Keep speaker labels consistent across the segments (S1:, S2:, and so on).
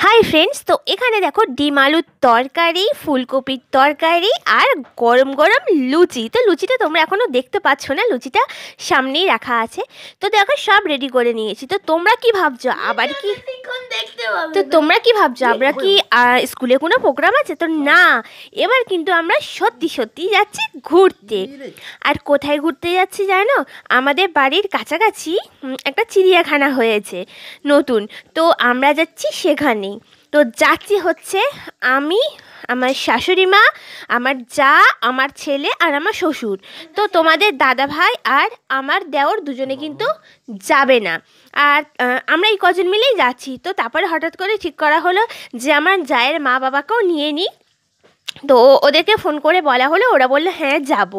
S1: Hi friends, তো এখানে দেখো ডিম আলুর তরকারি, ফুলকপির তরকারি আর গরম গরম লুচি। তো লুচিটা তোমরা এখনও দেখতে পাচ্ছ না, লুচিটা সামনেই রাখা আছে। তো দেখো সব রেডি করে নিয়েছি। তো তোমরা কি ভাবছো আবার কি আমরা কি স্কুলে কোনো প্রোগ্রাম আছে? তো না, এবার কিন্তু আমরা সত্যি সত্যি যাচ্ছি ঘুরতে। আর কোথায় ঘুরতে যাচ্ছি জানো? আমাদের বাড়ির কাছাকাছি একটা চিড়িয়াখানা হয়েছে নতুন, তো আমরা যাচ্ছি সেখানে। তো যাচ্ছি হচ্ছে আমি, আমার শাশুড়ি মা, আমার যা, আমার ছেলে আর আমার শ্বশুর। তো তোমাদের দাদা ভাই আর আমার দেওর দুজনে কিন্তু যাবে না। আর আমরা এই কজন মিলেই যাচ্ছি। তো তারপরে হঠাৎ করে ঠিক করা হলো যে আমার জায়ের মা বাবাকেও নিয়ে নিই। তো ওদেরকে ফোন করে বলা হলো, ওরা বললো হ্যাঁ যাব।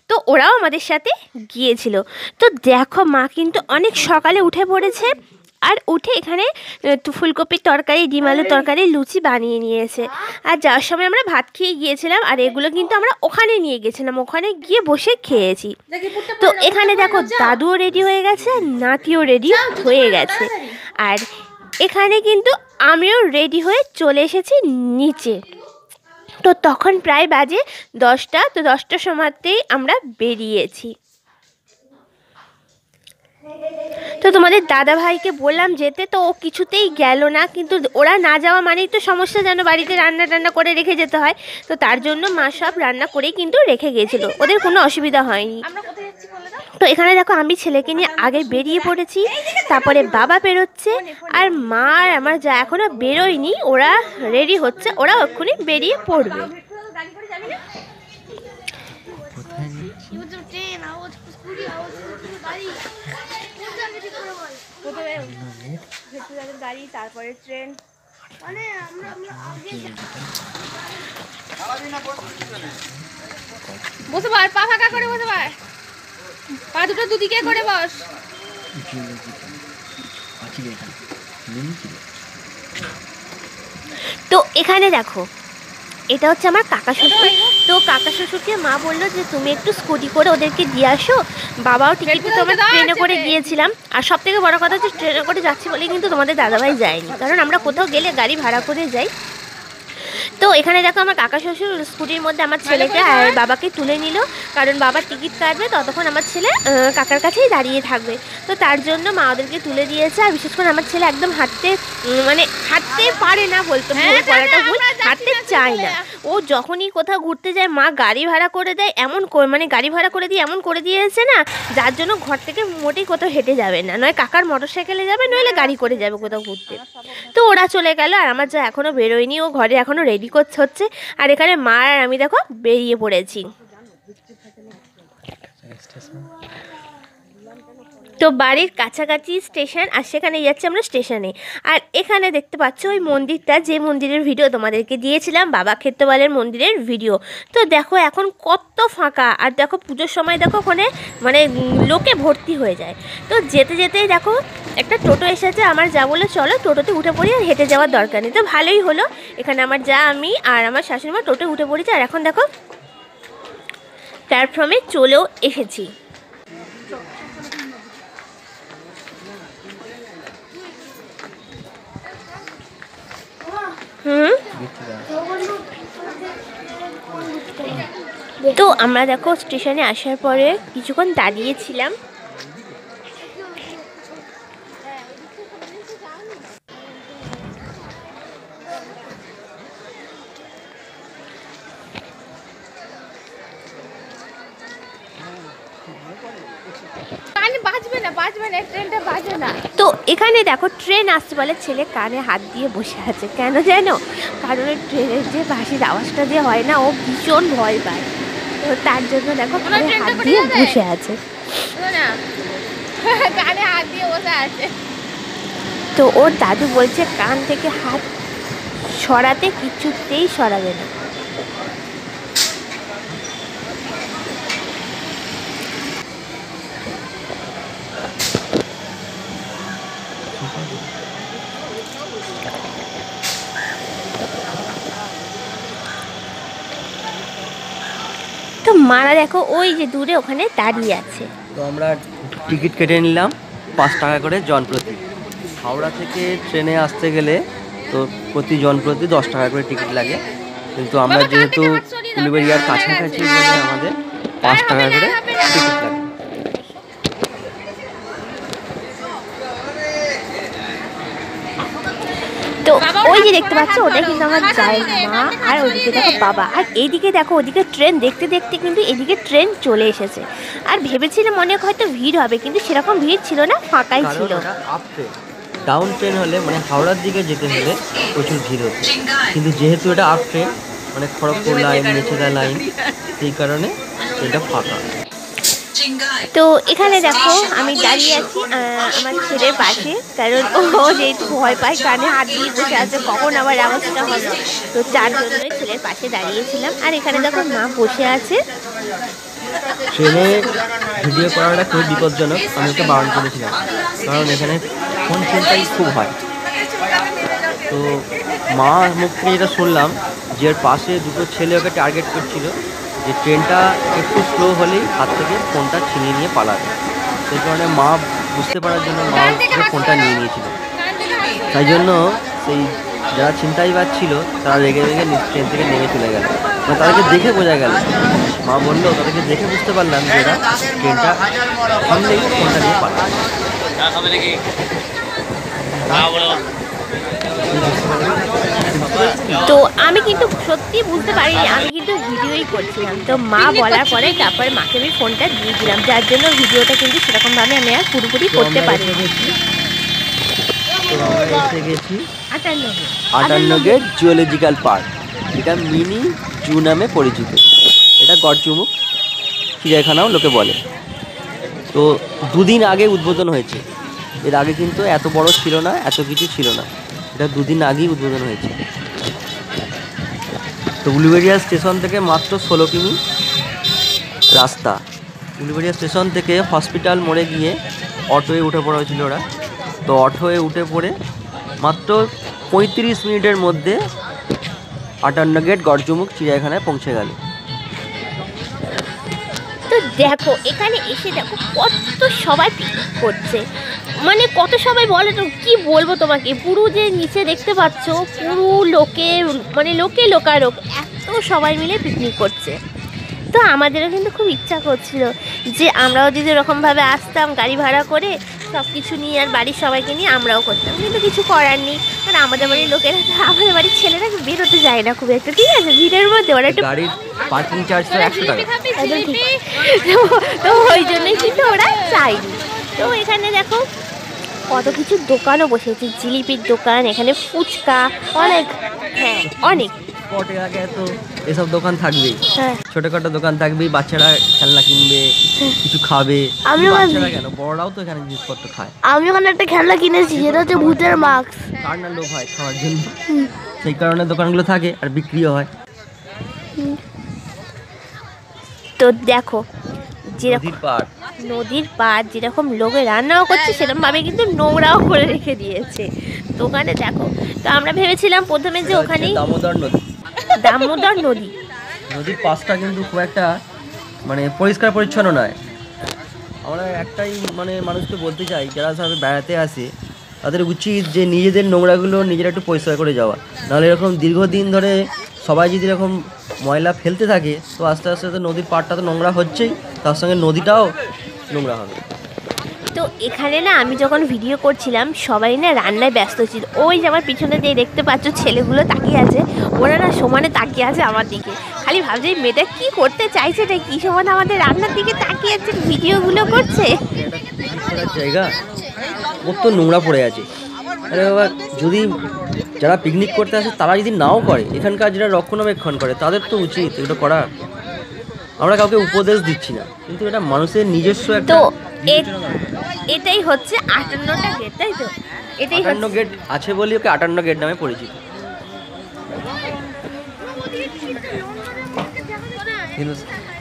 S1: তো ওরাও আমাদের সাথে গিয়েছিল। তো দেখো মা কিন্তু অনেক সকালে উঠে পড়েছে, আর উঠে এখানে ফুলকপির তরকারি, ডিম আলুর তরকারি, লুচি বানিয়ে নিয়েছে। আর যাওয়ার সময় আমরা ভাত খেয়ে গিয়েছিলাম, আর এগুলো কিন্তু আমরা ওখানে নিয়ে গেছিলাম, ওখানে গিয়ে বসে খেয়েছি। তো এখানে দেখো দাদুও রেডি হয়ে গেছে আর নাতিও রেডি হয়ে গেছে। আর এখানে কিন্তু আমিও রেডি হয়ে চলে এসেছি নিচে। তো তখন প্রায় বাজে 10টা। তো 10টার সময়তেই আমরা বেরিয়েছি। তো তোমাদের দাদা ভাইকে বললাম যেতে, তো ও কিছুতেই গেল না। কিন্তু ওরা না যাওয়া মানেই তো সমস্যা, যেন বাড়িতে রান্না টান্না করে রেখে যেতে হয়। তো তার জন্য মা সব রান্না করেই কিন্তু রেখে গিয়েছিল, ওদের কোনো অসুবিধা হয়নি। তো এখানে দেখো আমি ছেলেকে নিয়ে আগে বেরিয়ে পড়েছি, তারপরে বাবা বেরোচ্ছে, আর মা আর আমার যা এখনো বেরোয়নি, ওরা রেডি হচ্ছে, ওরা এক্ষুনি বেরিয়ে পড়বে। গাড়ি, তারপরে ট্রেন। বসে পার, পা ফাঁকা করে বসে পার, পা দুটো দুদিকে করে বস। তো এখানে দেখো এটা হচ্ছে আমার কাকা শ্বশুর। তো কাকা শ্বশুরকে মা বললো যে তুমি একটু স্কুটি করে ওদেরকে দিয়ে আসো। বাবাও টিকিট, তো আমরা ট্রেনে করে গিয়েছিলাম। আর সব থেকে বড় কথা হচ্ছে ট্রেনে করে যাচ্ছি বলে কিন্তু তোমাদের দাদাভাই যায়নি, কারণ আমরা কোথাও গেলে গাড়ি ভাড়া করে যাই। তো এখানে দেখো আমার কাকা শ্বশুর স্কুটির মধ্যে আমার ছেলেকে আর বাবাকে তুলে নিল, কারণ বাবার টিকিট কাটবে, ততক্ষণ আমার ছেলে কাকার কাছেই দাঁড়িয়ে থাকবে। তো তার জন্য মা ওদেরকে তুলে দিয়েছে। আর বিশেষ করে আমার ছেলে একদম হাঁটতে পারে না, বলতে পড়াটা ভুল, হাঁটতে চায় না। ও যখনই কোথাও ঘুরতে যায় মা গাড়ি ভাড়া করে দেয়, গাড়ি ভাড়া করে দিয়ে এমন করে দিয়েছে না, যার জন্য ঘর থেকে মোটেই কোথাও হেঁটে যাবে না, নয় কাকার মোটরসাইকেলে যাবে, নইলে গাড়ি করে যাবে কোথাও ঘুরতে। তো ওরা চলে গেল, আর আমার যা এখনও বেরোয়নি, ও ঘরে এখনও রেডি হচ্ছে। আর এখানে মা আর আমি দেখো বেরিয়ে পড়েছি। তো বাড়ির কাছাকাছি স্টেশন, আর সেখানে যাচ্ছি আমরা স্টেশনে। আর এখানে দেখতে পাচ্ছ ওই মন্দিরটা, যে মন্দিরের ভিডিও তোমাদেরকে দিয়েছিলাম, বাবা ক্ষেত্রপালের মন্দিরের ভিডিও। তো দেখো এখন কত ফাঁকা, আর দেখো পুজোর সময় দেখো ওখানে লোকে ভর্তি হয়ে যায়। তো যেতে যেতেই দেখো একটা টোটো এসেছে, আমার যা বলে চলো টোটোতে উঠে পড়ি, আর হেঁটে যাওয়ার দরকার নেই। তো ভালোই হলো, এখানে আমার যা, আমি আর আমার শাশুড়ি মা টোটো উঠে পড়েছি। আর এখন দেখো প্ল্যাটফর্মে চলেও এসেছি। তো আমরা দেখো স্টেশনে আসার পরে কিছুক্ষণ দাঁড়িয়েছিলাম। তো এখানে দেখো ট্রেন আসছে বলে ছেলে কানে হাত দিয়ে বসে আছে, কেন জানো? কারণ ওই ট্রেনের যে বাঁশির আওয়াজটা দিয়ে হয় না, ও ভীষণ ভয় পায়। তো তার জন্য দেখো কানে হাত দিয়ে বসে আছে। তো ওর দাদু বলছে কান থেকে হাত সরাতে, কিছুতেই সরাবে না। তো মারা দেখো ওই যে দূরে ওখানে দাঁড়িয়ে আছে।
S2: তো আমরা টিকিট কেটে নিলাম 5 টাকা করে জনপ্রতি। হাওড়া থেকে ট্রেনে আসতে গেলে তো প্রতি 10 টাকা করে টিকিট লাগে, কিন্তু আমরা যেহেতু উলুবেড়িয়ার কাছাকাছি বলে আমাদের 5 টাকা করে টিকিট লাগে।
S1: তো ওই যে দেখতে পাচ্ছ ওটা কিন্তু আমার জায়ের মা, আর ওইদিকে দেখো বাবা, আর এইদিকে দেখো ওদিকে ট্রেন দেখতে দেখতে কিন্তু এদিকে ট্রেন চলে এসেছে। আর ভেবেছিলাম অনেক হয়তো ভিড় হবে, কিন্তু সেরকম ভিড় ছিল না, ফাঁকাই ছিল।
S2: ডাউন ট্রেন হলে মানে হাওড়ার দিকে যেতে হলে প্রচুর ভিড় হতো, কিন্তু যেহেতু এটা আপ ট্রেন মানে খড়গপুর লাইন, মেছেদা লাইন, সেই কারণে এটা ফাঁকা।
S1: তো এখানে দেখো আমি দাঁড়িয়ে আছি আমার ছেলের পাশে, কারণ ও যেহেতু ভয় পায় কানে হাত দিয়ে বসে আছে কখন আবার আওয়াজটা হবে, তো যার জন্যই ছেলের পাশে দাঁড়িয়েছিলাম। আর এখানে দেখো মা বসে আছে।
S2: ট্রেনে ভিডিও করাটা খুব বিপজ্জনক, আমি ওকে বারণ করেছিলাম, কারণ এখানে ফোন ছিনতাই খুব হয়। তো মা মুখ থেকে যেটা শুনলাম যে এর পাশে দুটো ছেলে ওকে টার্গেট করছিল, যে ট্রেনটা একটু স্লো হলেই হাত থেকে ফোনটা ছিনিয়ে নিয়ে পালাবে। সেই কারণে মা বুঝতে পারার জন্য মা ফোনটা নিয়ে নিয়েছিল। তাই জন্য সেই যারা ছিনতাইবাজ ছিল তারা রেগে রেগে ট্রেন থেকে নেমে চলে গেল। মানে তাদেরকে দেখে বোঝা গেল, মা বললো তাদেরকে দেখে বুঝতে পারলাম যে এরা ট্রেনটা সামনেই ফোনটা নিয়ে পালাবে।
S1: তো আমি কিন্তু সত্যি বুঝতে পারিনি, আমি কিন্তু ভিডিওই করছিলাম। তো মা বলার পরে তারপরে মাকে আমি ফোনটা দিয়ে দিলাম, যার জন্য ভিডিওটা কিন্তু সেরকমভাবে আমি আর পুরোপুরি করতে পারি।
S2: এসে গেছি 58 গেট জুওলজিক্যাল পার্ক, এটা মিনি জু নামে পরিচিত। এটা গড়চুমুক চিড়িয়াখানাও লোকে বলে। তো 2 দিন আগে উদ্বোধন হয়েছে, এর আগে কিন্তু এত বড় ছিল না, এত কিছু ছিল না, এটা 2 দিন আগেই উদ্বোধন হয়েছে। তো উলুবেড়িয়া স্টেশন থেকে মাত্র 16 কিমি রাস্তা। উলুবেড়িয়া স্টেশন থেকে হসপিটাল মোড়ে গিয়ে অটোয়ে উঠে পড়া হয়েছিল ওরা। তো অটোয়ে উঠে পড়ে মাত্র 35 মিনিটের মধ্যে 58 গেট গড়চুমুক চিড়িয়াখানায় পৌঁছে গেল।
S1: তো দেখো এখানে এসে দেখো কত সবাই পিকনিক করছে, মানে কত সবাই বলে তো কি বলবো তোমাকে, পুরো যে নিচে দেখতে পাচ্ছ পুরো লোকে, মানে লোকে লোকারোক, এত সবাই মিলে পিকনিক করছে। তো আমাদেরও কিন্তু খুব ইচ্ছা করছিল যে আমরাও যদি এরকমভাবে আসতাম গাড়ি ভাড়া করে সব কিছু নিয়ে, আর বাড়ির সবাইকে নিয়ে আমরাও করতাম, কিন্তু কিছু করার নেই। কারণ আমাদের বাড়ির লোকেরা, আমাদের বাড়ির ছেলেরা বেরোতে যায় না খুব একটা, ঠিক আছে, ভিড়ের মধ্যে ওরা একটু
S2: গাড়ির পার্কিং চার্জটা 100 টাকা।
S1: তো ওই জন্যই কিন্তু ওরা চায়নি। তো এখানে দেখো কত কিছু দোকানও বসেছে, জিলিপির দোকান, এখানে ফুচকা, অনেক, হ্যাঁ অনেক
S2: স্পটে আগে তো এসব দোকান থাকবেই,
S1: হ্যাঁ
S2: ছোটখাটো দোকান থাকবেই, বাচ্চারা খেলনা কিনবে, কিছু খাবে, বাচ্চারা কেন বড়রাও তো এখানে জিনিসপত্র খায়।
S1: আমি ওখানে একটা খেলনা কিনেছি, যেটা হচ্ছে ভূতের মাস্ক,
S2: কার না লোভ হয় খাওয়ার জন্য, সেই কারণে দোকানগুলো থাকে আর বিক্রিও হয়।
S1: তো দেখো যেরকম নদীর পাড় যেরকম লোকে রান্নাও করছে, সেরকমভাবে কিন্তু নোংরাও করে রেখে দিয়েছে দোকানে। দেখো তো আমরা ভেবেছিলাম প্রথমে যে ওখানেই দামোদর নদী,
S2: নদীর পাশটা কিন্তু খুব একটা মানে পরিষ্কার পরিচ্ছন্ন নয়। আমরা একটাই মানে মানুষকে বলতে চাই, যারা সবাই বেড়াতে আসে তাদের উচিত যে নিজেদের নোংরাগুলো নিজেরা একটু পরিষ্কার করে যাওয়া, নাহলে এরকম দীর্ঘদিন ধরে সবাই যদি এরকম ময়লা ফেলতে থাকে তো আস্তে আস্তে তো নদীর পাড়টা তো নোংরা হচ্ছেই, তার সঙ্গে নদীটাও নোংরা হবে।
S1: তো এখানে না আমি যখন ভিডিও করছিলাম সবাই না রান্নায় ব্যস্ত ছিল। ওই যে আমার পিছনে যে দেখতে পাচ্ছ ছেলেগুলো তাকিয়ে আছে, ওরা না সমানে তাকিয়ে আছে আমার দিকে, খালি ভাবছে মেয়েটা কি করতে চাইছে, এটা কি সমানে আমাদের রান্নার দিকে তাকিয়ে আছে, ভিডিওগুলো করছে।
S2: জায়গা কত নোংরা পড়ে আছে। আরে বাবা, যদি যারা পিকনিক করতে আসে তারা যদি নাও করে, এখানকার যারা রক্ষণাবেক্ষণ করে তাদের তো উচিত এগুলো করা। আমরা কাউকে উপদেশ দিচ্ছি না, কিন্তু এটা মানুষের নিজস্ব একটা।
S1: তো এটাই হচ্ছে 58টা গেট, তাই তো? এটাই
S2: 58 গেট আছে বলে ওকে 58 গেট নামে পরিচিত। কিন্তু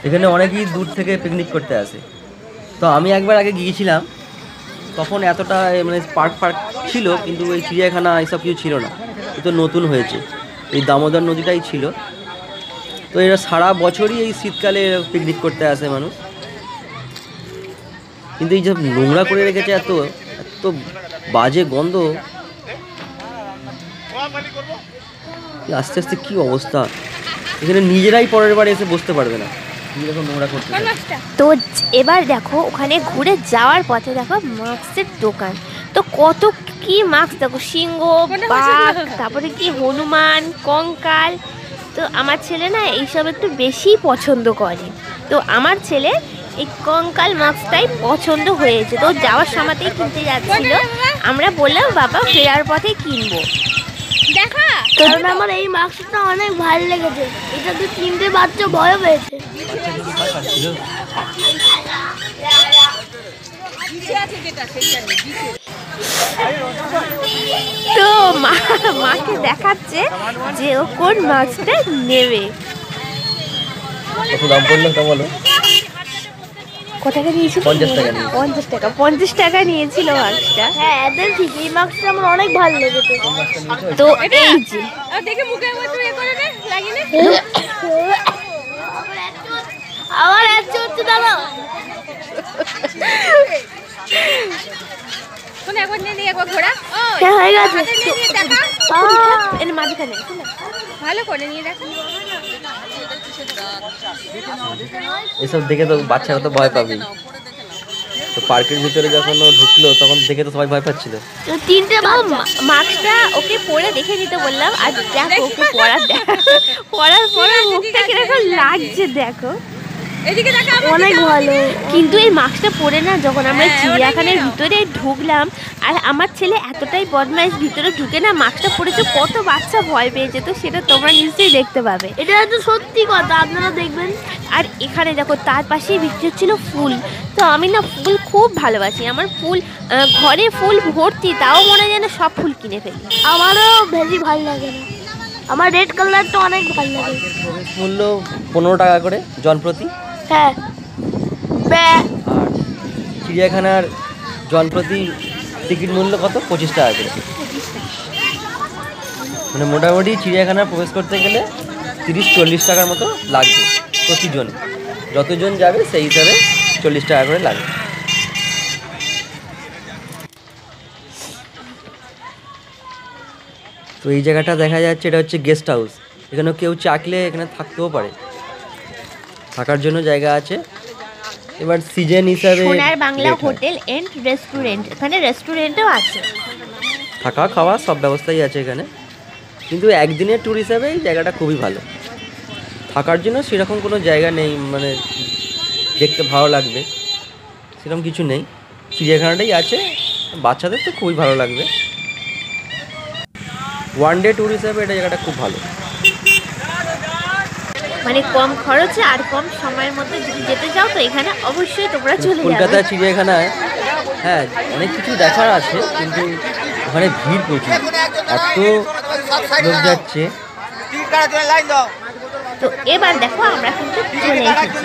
S2: এখানে অনেকেই দূর থেকে পিকনিক করতে আসে। তো আমি একবার আগে গিয়েছিলাম, তখন এতটা মানে পার্ক ছিল, কিন্তু ওই চিড়িয়াখানা এইসব কিছু ছিল না, তো নতুন হয়েছে, এই দামোদর নদীটাই ছিল। তো এরা সারা বছরই এই শীতকালে পিকনিক করতে আসে মানুষ, কিন্তু এই যে নোংরা করে রেখেছে, এত এত বাজে গন্ধ। আস্তে আস্তে কি অবস্থা, এখানে নিজেরাই পরের বার এসে বসতে পারবে না, এরকম নোংরা করতে থাকে।
S1: তো এবার দেখো ওখানে ঘুরে যাওয়ার পথে দেখো মাস্কের দোকান, তো কত কি মাস্ক দেখো, সিংহ, বাঘ, তারপরে কি হনুমান, কঙ্কাল। তো আমার ছেলে না এইসব একটু বেশি পছন্দ করে, তো আমার ছেলে এই কঙ্কাল মাস্কটাই পছন্দ হয়েছে, তো যাওয়ার সময়তেই কিনতে যাচ্ছিল। আমরা বললাম বাবা ফেরার পথে কিনবো। দেখা তো
S3: আমার এই মাস্কটা অনেক ভালো লেগেছে, এটা তো কিনতে বাচ্চা ভয় পেয়েছে।
S1: তো মাকে দেখাচ্ছে যে ও কোন মাছটা নেবে।
S2: কত দাম পড়লো তা বলো?
S1: কত টাকা নিয়েছিল?
S2: 50 টাকা।
S1: 50 টাকা, 50 টাকা নিয়েছিল মাছটা।
S3: হ্যাঁ এদের ঠিক, এই মাস্কটা আমার অনেক ভালো লেগেছে।
S1: তো এই যে
S3: দেখে মুখের মধ্যে ইয়ে করে নে, লাগিয়ে নে। আবার আসছে হচ্ছে দাঁড়াও। কোন একবার নিয়ে একবার ঘোড়া। হ্যাঁ হয়ে গেছে।
S1: এর মাঝখানে
S3: ভালো করে নিয়ে দেখো।
S2: এসব দেখে তো বাচ্চারা তো ভয় পাবেই। তো পার্কের ভিতরে যখন ও ঢুকলো তখন দেখে তো সবাই ভয় পাচ্ছিল।
S1: তো তিনটে মাস্কটা ওকে পরে দেখে দিতে বললাম, আর দেখো ওকে পরার পরে মুখটা কিরকম লাগছে দেখো,
S3: এদিকে দেখা অনেক ভালো।
S1: কিন্তু এই মাস্কটা পরে না যখন আমরা চিড়িয়াখানার ভিতরে ঢুকলাম, আর আমার ছেলে এতটাই বদমাইশ, ভিতরে ঢুকে না মাস্কটা পরেছে, কত বাচ্চা ভয় পেয়েছে, তো সেটা তোমরা নিশ্চয়ই দেখতে পাবে।
S3: এটা তো সত্যি কথা, আপনারা দেখবেন।
S1: আর এখানে দেখো তার পাশেই বিক্রি হচ্ছিল ফুল, তো আমি না ফুল খুব ভালোবাসি, আমার ফুল ঘরে ফুল ভর্তি, তাও মনে হয় যেন সব ফুল কিনে ফেলি।
S3: আমারও বেশি ভালো লাগে না, আমার রেড কালারটা অনেক ভালো লাগে।
S2: প্রবেশ মূল্য 15 টাকা করে জন প্রতি।
S3: হ্যাঁ
S2: আর চিড়িয়াখানার জন প্রতি টিকিট মূল্য কত? 25 টাকা করে। মানে মোটামুটি চিড়িয়াখানা প্রবেশ করতে গেলে 30-40 টাকার মতো লাগবে প্রতিজন, যতজন যাবে সেই হিসাবে 40 টাকা করে লাগবে। তো এই জায়গাটা দেখা যাচ্ছে, এটা হচ্ছে গেস্ট হাউস, এখানে কেউ চাইলে এখানে থাকতেও পারে, থাকার জন্য জায়গা আছে। এবার সিজন হিসাবে
S1: সোনার বাংলা হোটেল এন্ড রেস্টুরেন্ট, এখানে রেস্টুরেন্টও আছে,
S2: থাকা খাওয়া সব ব্যবস্থাই আছে এখানে। কিন্তু একদিনের ট্যুর হিসাবে এই জায়গাটা খুবই ভালো, থাকার জন্য সেরকম কোনো জায়গা নেই, মানে দেখতে ভালো লাগবে সেরকম কিছু নেই, চিড়িয়াখানাটাই আছে, বাচ্চাদের তো খুবই ভালো লাগবে। ওয়ান ডে ট্যুর হিসাবে এটা জায়গাটা খুব ভালো,
S1: মানে কম খরচে আর কম সময়ের মধ্যে যদি যেতে চাও তো এখানে অবশ্যই তোমরা চলে যাবে।
S2: কলকাতা চিড়িয়াখানায় হ্যাঁ অনেক কিছু দেখার আছে, কিন্তু ওখানে ভিড় প্রচুর, এত লোক যাচ্ছে।
S1: তো এবার দেখো আমরা কিন্তু চলে এসেছি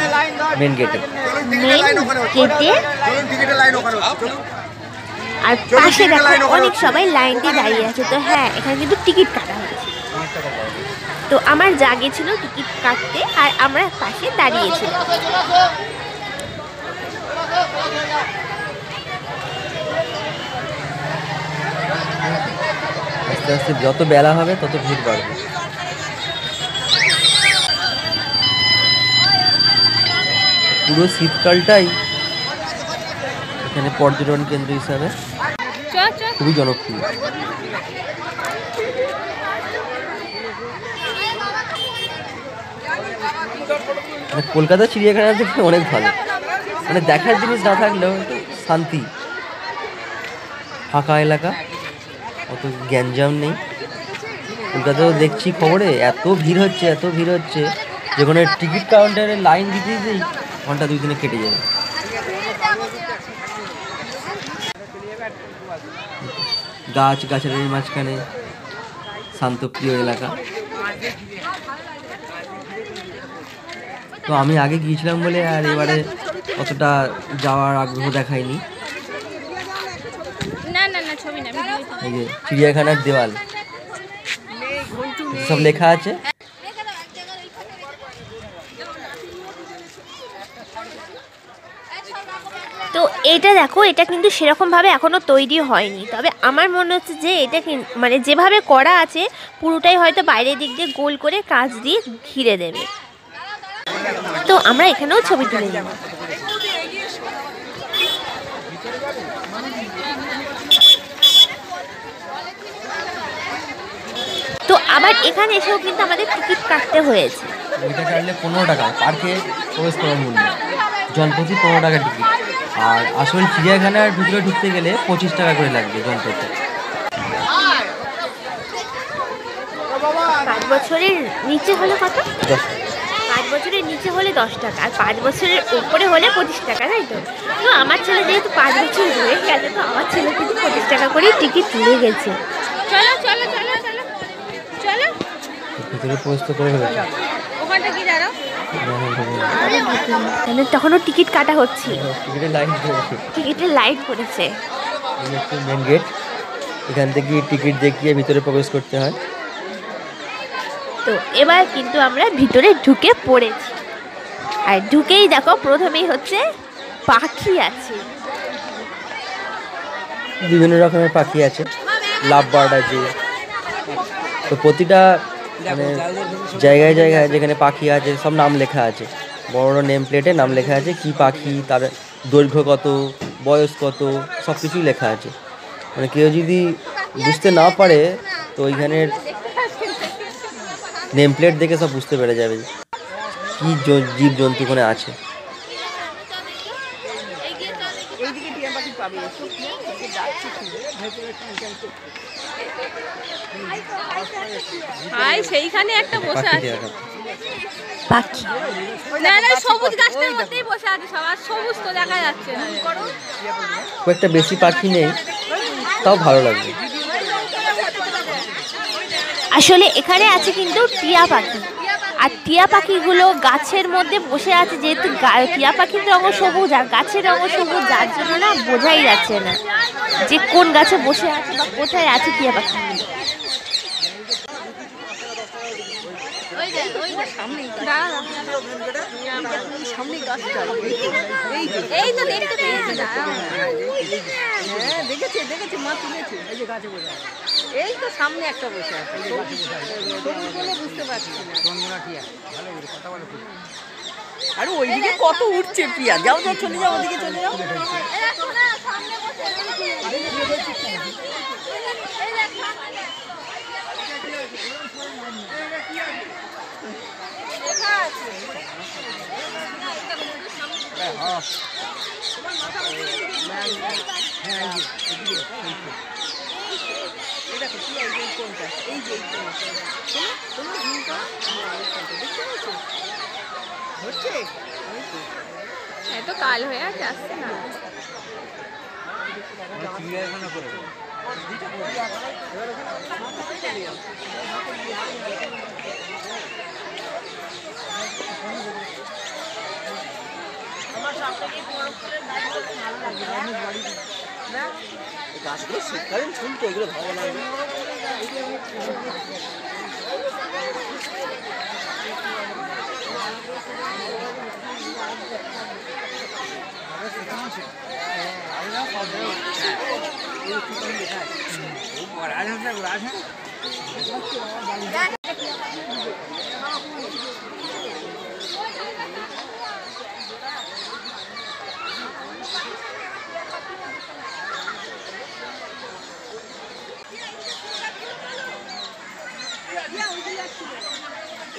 S2: মেন গেটে,
S1: আর পাশে দেখো অনেক সবাই লাইন দিয়ে দাঁড়িয়ে আছে। তো হ্যাঁ এখানে কিন্তু টিকিট কাটা হয়েছে, তো আমার যা গেছিল টিকিট কাটতে, আর আমরা পাশে দাঁড়িয়েছিলাম।
S2: আস্তে আস্তে যত বেলা হবে তত ভিড় বাড়বে। পুরো শীতকালটাই এখানে পর্যটন কেন্দ্র হিসাবে খুবই জনপ্রিয়। কলকাতা চিড়িয়াখানা থেকে অনেক ভালো, মানে দেখার জিনিস না থাকলেও একটু শান্তি, ফাঁকা এলাকা, অত গ্যাঞ্জাম নেই। কলকাতাও দেখছি খবরে এত ভিড় হচ্ছে যেখানে টিকিট কাউন্টারে লাইন দিতে দিতেই ঘন্টা 2-3 কেটে যাবে। গাছের মাঝখানে শান্তপ্রিয় এলাকা। তো আমি আগে গিয়েছিলাম বলে আর এবারে অতটা যাওয়ার আগ্রহ দেখায়নি। এই যে চিড়িয়াখানার দেওয়াল সব লেখা আছে।
S1: তো এটা দেখো, এটা কিন্তু সেরকমভাবে এখনও তৈরি হয়নি, তবে আমার মনে হচ্ছে যে এটা মানে যেভাবে করা আছে পুরোটাই হয়তো বাইরের দিক দিয়ে গোল করে কাঁচ দিয়ে ঘিরে দেবে। তো আমরা এখানেও ছবি তুলে নেব। তো আবার এখানে এসেও কিন্তু আমাদের টিকিট কাটতে হয়েছে।
S2: এটা কাটলে 15 টাকা, পার্কে প্রবেশ করার মূল্য, জনপ্রতি 15 টাকা টিকিট। আর আসল চিড়িয়াখানার ভিতরে ঢুকতে গেলে 25 টাকা করে লাগবে জনপ্রতি।
S1: 5 বছরের নিচে হলে কত? 5 বছরের নিচে হলে 10 টাকা, আর 5 বছরের উপরে হলে 25 টাকা, তাই তো? তো আমার ছেলে যেহেতু 5 বছর হয়ে গেছে, তো আমার ছেলে কিন্তু 25 টাকা করেই টিকিট তুলে গেছে। চলো চলো চলো চলো চলো,
S2: ভিতরে প্রবেশ তো করে ফেলেছে।
S1: ওখানটা কি দাঁড়াও, তাহলে তখনও টিকিট কাটা হচ্ছে,
S2: টিকিটের লাইন পড়েছে,
S1: টিকিটের লাইট পড়েছে।
S2: এই হচ্ছে মেন গেট, এখান থেকে টিকিট দেখিয়ে ভিতরে প্রবেশ করতে হয়।
S1: তো এবার কিন্তু আমরা ভিতরে ঢুকে পড়েছি, আর ঢুকেই দেখো প্রথমেই হচ্ছে পাখি আছে,
S2: বিভিন্ন রকমের পাখি আছে, লাভ বার্ড আছে। তো প্রতিটা মানে জায়গায় জায়গায় যেখানে পাখি আছে সব নাম লেখা আছে, বড় বড় নেম প্লেটে নাম লেখা আছে, কি পাখি, তার দৈর্ঘ্য কত, বয়স কত, সব কিছুই লেখা আছে। মানে কেউ যদি বুঝতে না পারে তো ওইখানের নেম প্লেট দেখে সব বুঝতে পেরে যাবে কি জীব জন্তু ওখানে আছে।
S4: সেইখানে একটা বসে আছে
S1: পাখি,
S4: না না সবুজ গাছটার মধ্যেই বসে আছে সব, আর সবুজ তো দেখা যাচ্ছে না।
S2: খুব একটা বেশি পাখি নেই, তাও ভালো লাগবে।
S1: আসলে এখানে আছে কিন্তু টিয়া পাখি, আর টিয়া পাখিগুলো গাছের মধ্যে বসে আছে, যেহেতু টিয়া পাখির রঙও সবুজ আর গাছের রঙও সবুজ, যার জন্য না বোঝাই যাচ্ছে না যে কোন গাছে বসে আছে বা কোথায় আছে টিয়া পাখি।
S4: এই তো দেখতে পেয়েছি,
S5: দেখেছে মা তুলেছে, এই যে গাছে বসে আছে। এই তো সামনে একটা বসে আছে, বুঝতে পারছি না। আরে ওইদিকে কত উঠছে প্রিয়া, যাও যাও চলে যাও, ওদিকে চলে যাও।
S4: এত কাল হয়ে আছে, আসছে না।
S5: গাছগুলো শীতকালীন ফুল তো, এগুলো ভালো লাগবে।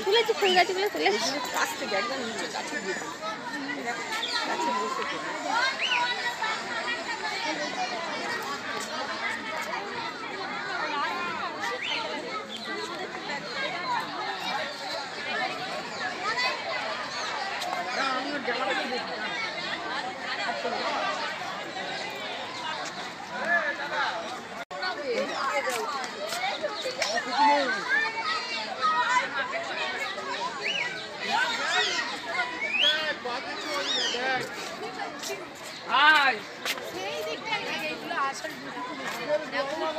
S4: তুলেছি ফুল গাছগুলো তুলেছি।
S5: গাছ থেকে একদম নিচে গাছে দিয়ে গাছে বসে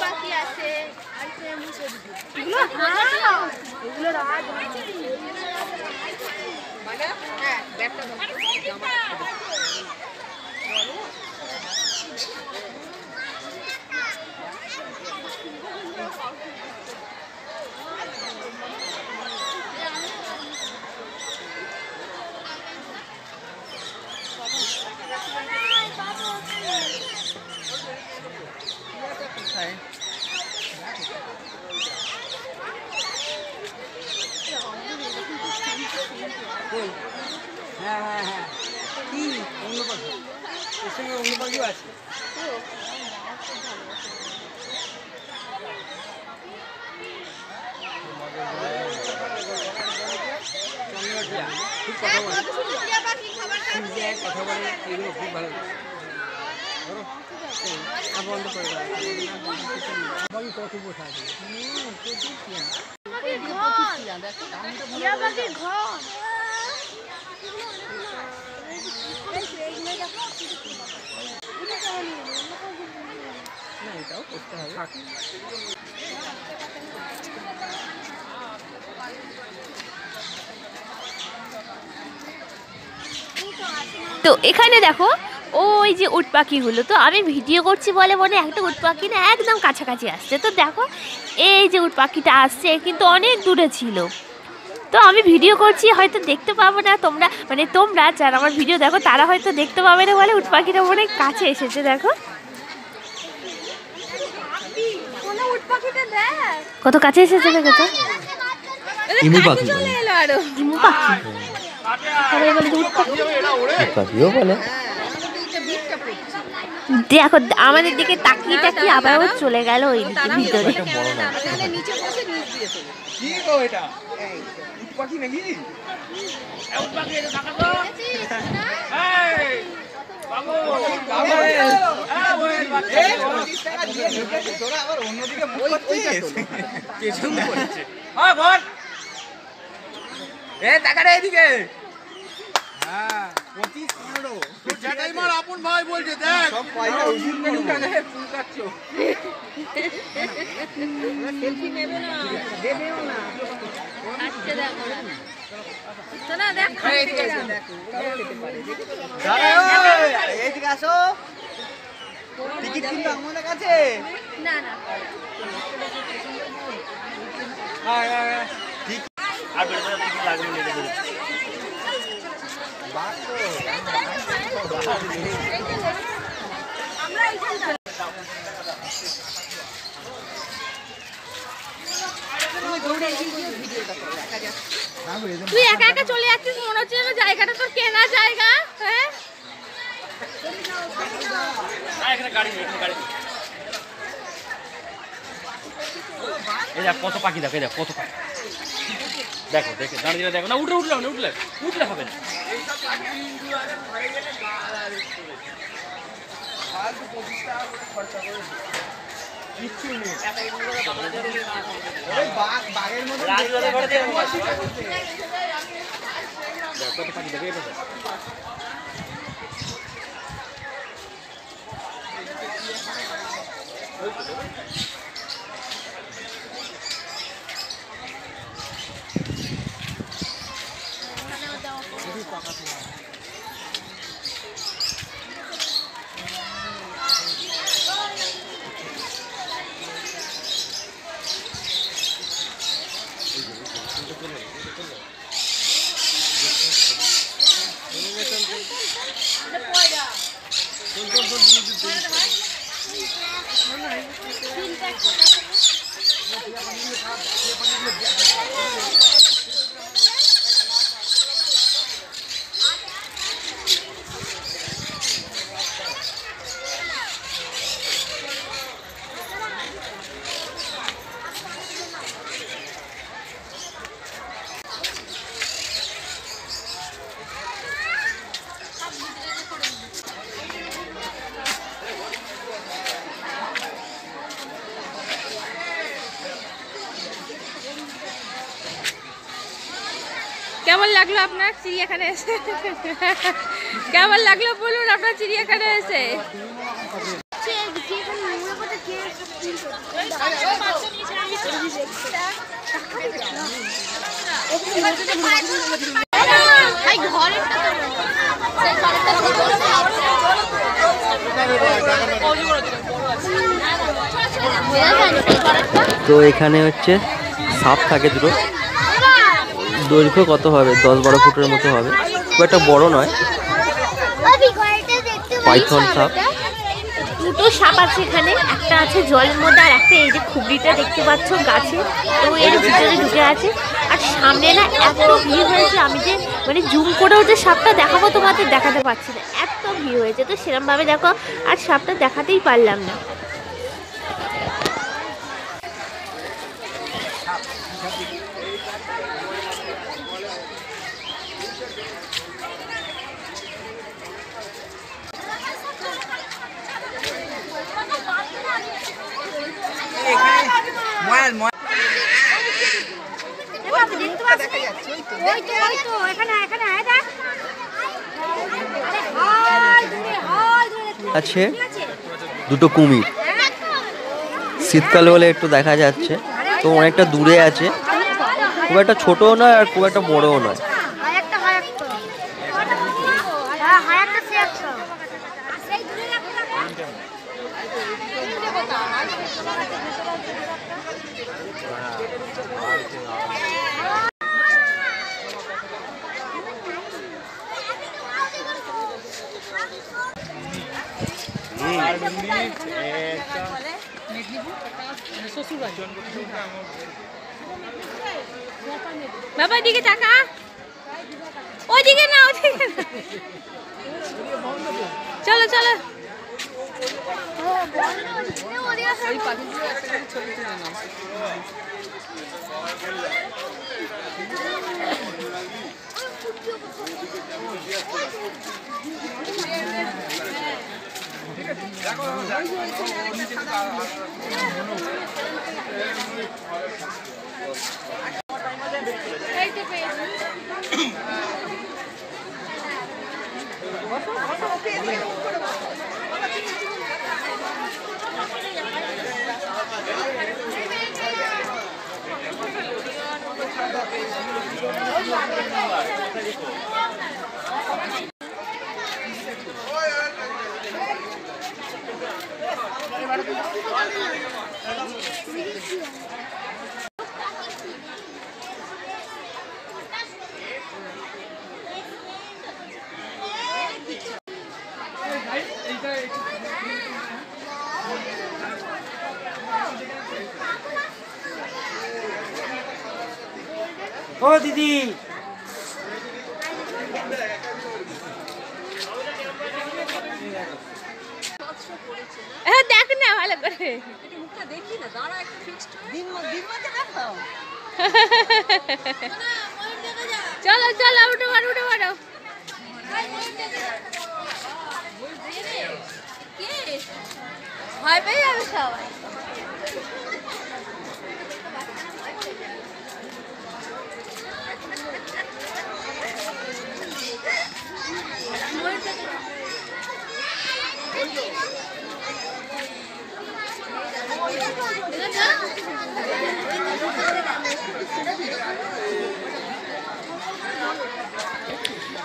S4: পাখি আছে,
S5: হ্যাঁ হ্যাঁ হ্যাঁ কি অন্য পাখি এর সঙ্গে অন্য পাখিও আছে খুব কথা বলে কথা বলে এগুলো খুব ভালো বন্ধ করে কত বসে আছে এটাও করতে হবে
S1: তো এখানে দেখো ওই যে উট পাখিগুলো, তো আমি ভিডিও করছি বলে মনে একটা উট পাখি না একদম কাছাকাছি আসছে। তো দেখো এই যে উট পাখিটা আসছে কিন্তু অনেক দূরে ছিল, তো আমি ভিডিও করছি হয়তো দেখতে পাবো না, তোমরা যারা আমার ভিডিও দেখো তারা হয়তো দেখতে পাবে না বলে উট পাখিটা অনেক কাছে এসেছে। দেখো কত কাছে এসেছে, দেখেছো?
S2: ইমু পাখি
S1: ইমু পাখি সবাই বলে উট পাখি,
S2: পাখিও বলে।
S1: দেখো আমাদের দিকে তাকিয়ে তাকিয়ে আবার ও চলে গেল ওই দিকে ভিতরে।
S5: নিচে বসে নিচ দিয়ে কি গো এটা উট পাখি নাকি উট পাখি এটা তাকাতো এই বাবু বাবু এই 25 টাকা দিয়ে ঢুকেছে তোরা আবার অন্যদিকে মুখ করছিস পেছন করেছে ওই বল এ টাকা রে এদিকে হ্যাঁ 25 15 তোর জায়গায় মার আপন ভাই বলছে দেখ সব পয়সা উজুর করে উঠানে ফুল কাটছো সেলফি নেবে না দেবেও না আচ্ছা দেখো তো না দেখ এইদিকে আসো দেখো ওরাও খেতে পারে দাঁড়াও এইদিকে আসো টিকিট কিন্তু আমাদের কাছে
S4: না না
S5: আয় আয় ঠিক
S6: আর বেড়ে টিকিট লাগবে না এটা
S4: তুই একা একা চলে যাচ্ছিস, মনে হচ্ছে যেন জায়গাটা তোর কেনা জায়গা। হ্যাঁ
S6: এখানে গাড়ি নেই, এখানে গাড়ি নেই। এই দেখ কত পাখি, দেখো এই দেখ কত পাখি, দেখো দেখে দাঁড়িয়ে দেখো না, উঠলে হবে না।
S5: বাঘের মধ্যে
S6: কত পাখি দেখে
S4: কেমন লাগলো আপনার চিড়িয়াখানা এসে? কেমন লাগলো বলুন আপনার চিড়িয়াখানা এসে?
S2: তো এখানে হচ্ছে সাপ থাকে দুটো, দৈর্ঘ্য কত হবে 10-12 ফুটের মতো হবে, খুব একটা বড় নয়, পাইথন সাপ।
S1: দুটো সাপ আছে এখানে, একটা আছে জলের মধ্যে আর একটা এই যে খুবড়িটা দেখতে পাচ্ছ গাছে, তো এর ভিতরে ঢুকে আছে। আর সামনে না এত ভিড় হয়েছে, আমি যে মানে জুম করেও যে সাপটা দেখাবো তোমাদের দেখাতে পারছি না, এত ভিড় হয়েছে। তো সেরমভাবে দেখো আর সাপটা দেখাতেই পারলাম না।
S2: আছে দুটো কুমির, শীতকাল বলে একটু দেখা যাচ্ছে, তো অনেকটা দূরে আছে, খুব একটা ছোটও নয় আর খুব একটা বড়ও নয়।
S4: বাবা এদিকে তাকা, ওইদিকে না, ওইদিকে না। চলো চলো।
S2: ও দিদি,
S4: দেখ না ভালো করে, চলো চলো, উঠে পারো উঠে পারো। ভয় পেয়ে যাবে সবাই।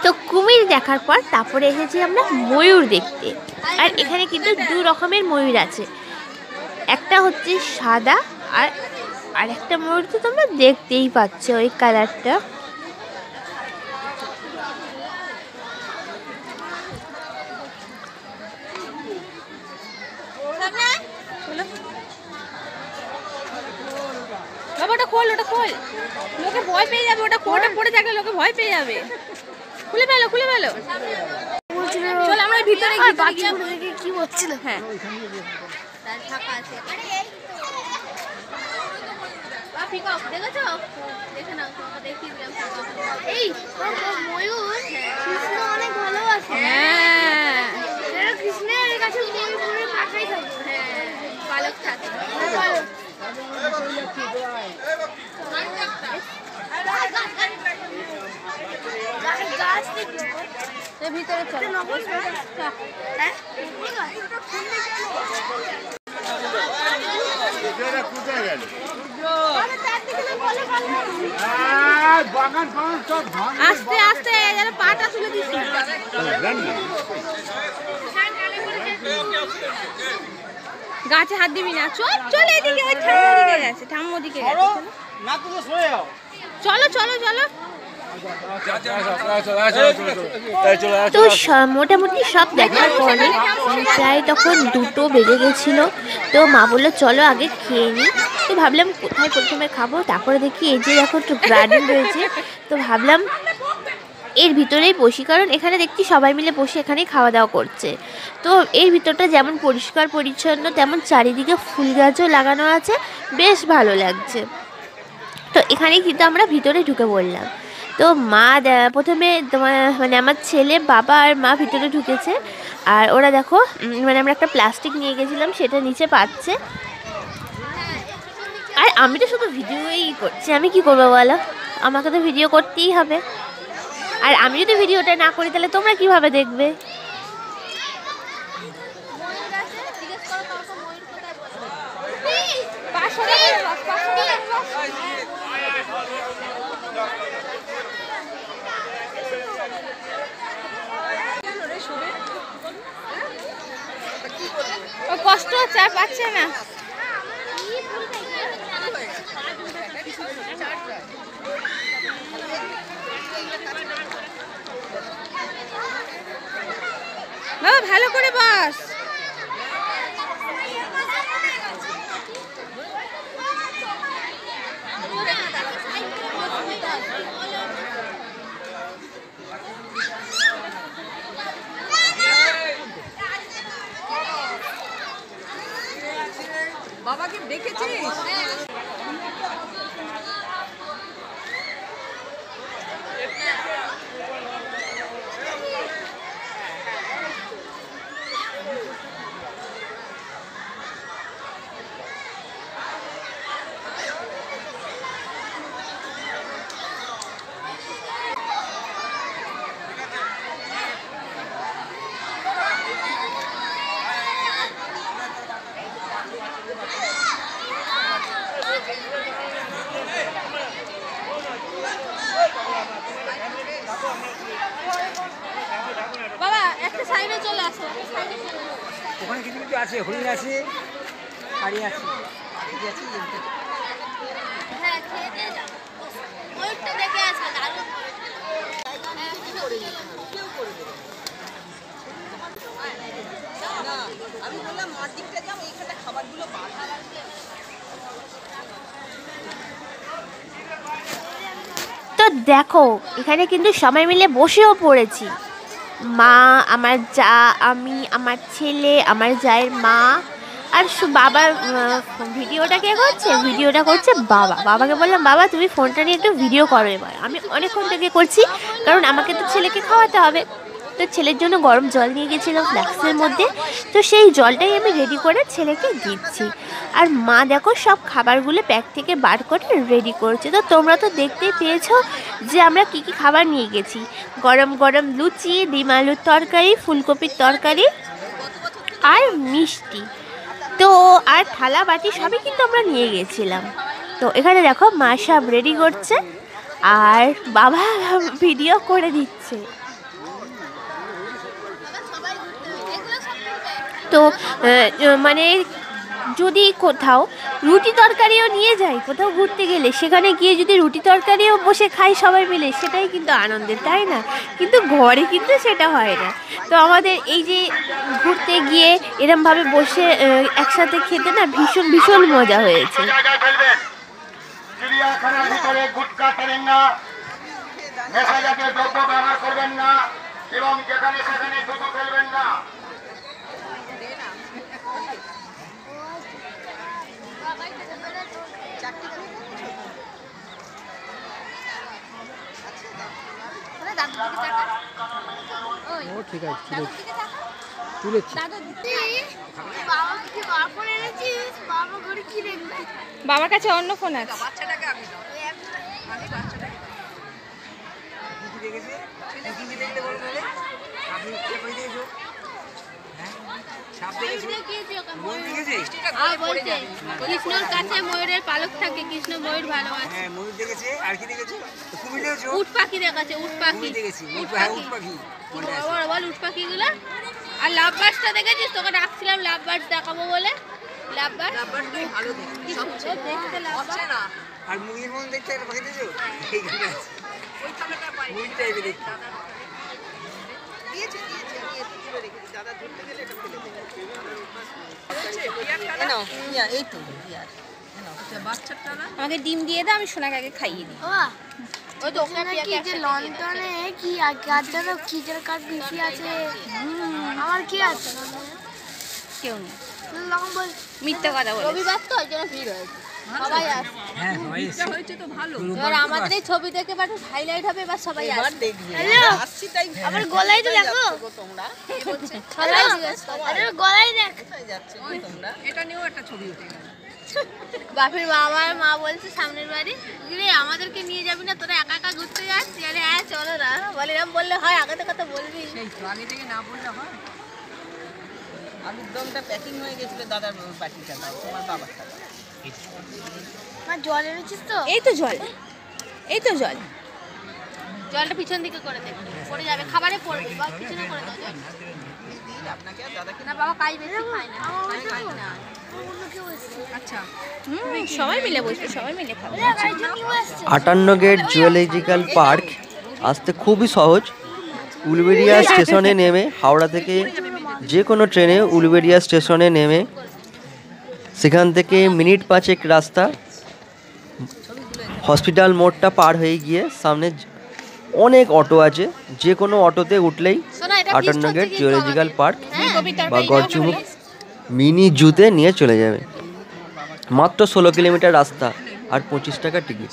S1: তো কুমির দেখার পর তারপরে এসেছি আমরা ময়ূর দেখতে। আর এখানে কিন্তু দু রকমের ময়ূর আছে, একটা হচ্ছে সাদা আর একটা ময়ূর তো তোমরা দেখতেই পাচ্ছ ওই কালারটা।
S4: বাবা ওটা খোল, ওটা খোল, লোকে ভয় পেয়ে যাবে, ওটা কোটা পড়ে থাকলে লোকে ভয় পেয়ে যাবে। খুলে ফেলো খুলে ফেলো। চল আমরা ভিতরে গিয়ে
S3: কি বলছিল?
S4: হ্যাঁ
S3: এই ময়ূর কৃষ্ণ অনেক ভালোবাসে।
S4: হ্যাঁ
S3: কৃষ্ণের কাছে ময়ূর পাখাই থাকে।
S4: হ্যাঁ পালক থাকে। ভিতরে চলো। আস্তে আস্তে যেন পাটা তুলে দিচ্ছি। গাছে হাত দিবি না, চল চল এদিকে, ওই ঠাম্মা দিকে গেছে, ঠাম্মা দিকে গেছে।
S5: না তুমি সরে যাও।
S4: চলো চলো চলো।
S1: তো মোটামুটি সব দেখার পরে প্রায় তখন 2টো বেজে গেছিলো। তো মা বললো চলো আগে খেয়ে নিই। তো ভাবলাম কোথায় প্রথমে খাবো, তারপরে দেখি এই যে দেখো একটু গার্ডেন রয়েছে, তো ভাবলাম এর ভিতরেই বসি, কারণ এখানে দেখছি সবাই মিলে বসে এখানেই খাওয়া দাওয়া করছে। তো এর ভিতরটা যেমন পরিষ্কার পরিচ্ছন্ন, তেমন চারিদিকে ফুল গাছও লাগানো আছে, বেশ ভালো লাগছে। তো এখানেই কিন্তু আমরা ভিতরে ঢুকে পড়লাম। তো মা প্রথমে মানে আমার ছেলে, বাবা আর মা ভিতরে ঢুকেছে, আর ওরা দেখো মানে আমরা একটা প্লাস্টিক নিয়ে গেছিলাম, সেটা নিচে পাচ্ছে। আর আমি তো শুধু ভিডিওই করছি, আমি কি করবো বলো, আমাকে তো ভিডিও করতেই হবে। আর আমি যদি ভিডিওটা না করি তাহলে তোমরা কিভাবে দেখবে?
S4: কষ্ট হচ্ছে, আর পাচ্ছে না। বাবা ভালো করে বস।
S7: বাবাকে দেখেছিস?
S4: বাবা একটা সাইডে চলে আসো,
S7: ওখানে কিছু কিছু আছে, হরিণ আছে, হাড়ি আছে, ঠিক আছে।
S3: হ্যাঁ খেয়ে দিয়ে যাও, ময়ূরটা দেখে আসবে, দারুণ
S7: না আমি বললাম মার দিকটা যাও, এইখানে খাবারগুলো বাড়া।
S1: তো দেখো এখানে কিন্তু সবাই মিলে বসেও পড়েছি, মা, আমার যা, আমি, আমার ছেলে, আমার জায়ের মা, আর বাবা। ভিডিওটা কে করছে? ভিডিওটা করছে বাবা। বাবাকে বললাম বাবা তুমি ফোনটা নিয়ে একটু ভিডিও করো এবার। আমি অনেকক্ষণ থেকে করছি, কারণ আমাকে তো ছেলেকে খাওয়াতে হবে। তো ছেলের জন্য গরম জল নিয়ে গেছিলাম ফ্লাক্সের মধ্যে, তো সেই জলটাই আমি রেডি করে ছেলেকে দিচ্ছি। আর মা দেখো সব খাবারগুলো প্যাক থেকে বার করে রেডি করছে। তো তোমরা তো দেখতেই পেয়েছো যে আমরা কি কি খাবার নিয়ে গেছি। গরম গরম লুচি, ডিম আলুর তরকারি, ফুলকপির তরকারি আর মিষ্টি, তো আর থালা বাটি সবই কিন্তু আমরা নিয়ে গেছিলাম। তো এখানে দেখো মা সব রেডি করছে আর বাবা ভিডিও করে দিচ্ছে। তো মানে যদি কোথাও রুটি তরকারিও নিয়ে যাই, কোথাও ঘুরতে গেলে, সেখানে গিয়ে যদি রুটি তরকারিও বসে খাই সবাই মিলে, সেটাই কিন্তু আনন্দের, তাই না? কিন্তু ঘরে কিন্তু সেটা হয় না। তো আমাদের এই যে ঘুরতে গিয়ে এরমভাবে বসে একসাথে খেতে না ভীষণ ভীষণ মজা হয়েছে।
S8: চিড়িয়াখানার ভিতরে গুটকা ফেলেন না, নেশা জাতীয় দ্রব্য ব্যবহার করবেন না, এবং যেখানে সেখানে থুতু ফেলবেন না।
S7: ঠিক আছে, তুলেছি।
S3: বাবাকে কি বার করে এনেছিস? বাবা ঘরে কি দেখবে?
S4: বাবার কাছে অন্য ফোন আছে।
S7: বাচ্চাটাকে আমি দাও, আমি বাচ্চাটাকে দেখেছি, দেখলে বলবো আপনি কে করে দিয়েছো? হ্যাঁ সাপ দেখেছো?
S4: আর বলছে কৃষ্ণর কাছে ময়ূরের পালক থাকে, কৃষ্ণ ময়ূর ভালোবাসে।
S7: হ্যাঁ ময়ূর দেখেছে, আর কি দেখেছো? তুমি দেখেছো?
S4: উট পাখি দেখাচ্ছে, উট পাখি।
S7: দেখেছি, উট পাখি।
S4: বল উট পাখিগুলো আর লাভ বার্ডসটা দেখেছিস? তোকে ডাকছিলাম লাভ বার্ডস দেখাবো বলে। লাভ বার্ড
S7: ভালো দেখি
S4: দেখতে লাভ বার্ড
S7: না। আর মুগির মন দেখতে একটা পাখি দিয়েছো এইখানে আছে। ওই কালারটা পাই মুগি টাইপের দেখতে দিয়েছে আমি একটু তুলে রেখেছি দাদা ধরতে গেলে এটা ফেলে দেবে নাও এই তো বাচ্চাটা না
S4: আমাকে ডিম দিয়ে দাও, আমি সোনাকে আগে খাইয়ে দিই।
S3: বাবা
S4: ওই তো ওখানে
S3: ওখানে কি যে লন্ডনে কি গাছটা কিচের কাঠ বেশি আছে, আমার কি আছে
S4: কেউ নেই,
S3: লঙ্কা বল
S4: মিথ্যা কথা বলে। রবিবার তো ওই জন্য ভিড় হয়েছে, সবাই আসছে।
S7: হ্যাঁ সবাই হয়েছে তো ভালো
S4: এবার আমাদের এই ছবি দেখে একটু হাইলাইট হবে, এবার সবাই
S7: এবার
S4: আসবে।
S7: দেখবে
S3: হ্যালো
S7: আসছি তাই
S3: আমার গলায় তো দেখো,
S7: তোমরা
S3: সবাই জিজ্ঞেস করে আরে গলায় দেখ
S7: কোথায় যাচ্ছে তোমরা এটা নিয়েও একটা ছবি উঠে গেল
S4: বাপের বাবার মা বলছে সামনের বাড়ি রে আমাদেরকে নিয়ে যাবি না, তোরা একা একা ঘুরতে যাচ্ছি। আরে হ্যাঁ চলো না, বলে এরকম বললে হয়, আগে তো কথা বলবি।
S7: সেই তো আগে থেকে না বললে হয়। আলুর দমটা প্যাকিং হয়ে গেছিল দাদার বাটিটা দাও তোমার বাবার সাথে
S3: মা জল এনেছিস তো?
S4: এই তো জল, এই তো জল, জলটা পিছন দিকে করে দে, পড়ে যাবে, খাবারে পড়বে, বা পিছনে করে দাও জল।
S7: আপনাকে আর দাদাকে
S4: না বাবা কাজ বেশি খায় না, আমি খাই না।
S7: আচ্ছা
S4: সবাই মিলে বসবে, সবাই মিলে খাবো।
S2: 58 গেট জুওলজিক্যাল পার্ক আসতে খুবই সহজ। উলুবেড়িয়া স্টেশনে নেমে হাওড়া থেকে যে কোনো ট্রেনে উলুবেড়িয়া স্টেশনে নেমে সেখান থেকে মিনিট 5 রাস্তা, হসপিটাল মোড়টা পার হয়ে গিয়ে সামনে অনেক অটো আছে, যে কোনো অটোতে উঠলেই 58 গেট জুওলজিক্যাল পার্ক বা গড়চুমুক মিনি জুতে নিয়ে চলে যাবে। মাত্র 16 কিলোমিটার রাস্তা আর 25 টাকা টিকিট।